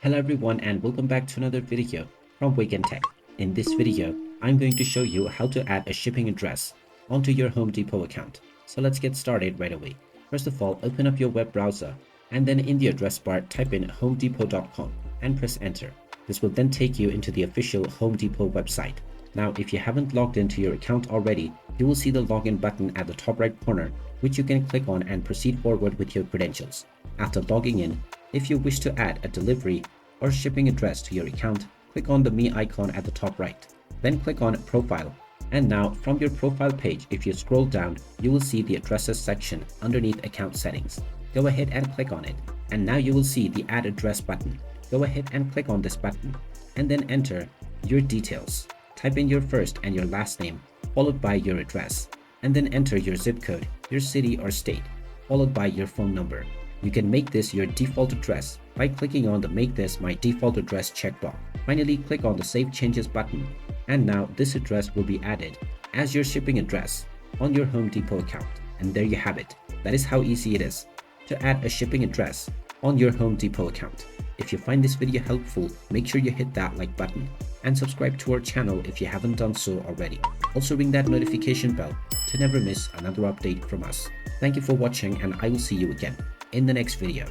Hello everyone and welcome back to another video from Wake&Tech. In this video, I'm going to show you how to add a shipping address onto your Home Depot account. So let's get started right away. First of all, open up your web browser and then in the address bar type in homedepot.com and press enter. This will then take you into the official Home Depot website. Now, if you haven't logged into your account already, you will see the login button at the top right corner, which you can click on and proceed forward with your credentials. After logging in, if you wish to add a delivery or shipping address to your account, click on the Me icon at the top right. Then click on Profile. And now from your profile page, if you scroll down, you will see the addresses section underneath Account Settings. Go ahead and click on it. And now you will see the Add Address button. Go ahead and click on this button and then enter your details. Type in your first and your last name, followed by your address, and then enter your zip code, your city or state, followed by your phone number. You can make this your default address by clicking on the Make This My Default Address checkbox. Finally, click on the Save Changes button. And now this address will be added as your shipping address on your Home Depot account. And there you have it. That is how easy it is to add a shipping address on your Home Depot account. If you find this video helpful, make sure you hit that like button and subscribe to our channel if you haven't done so already. Also ring that notification bell to never miss another update from us. Thank you for watching and I will see you again in the next video.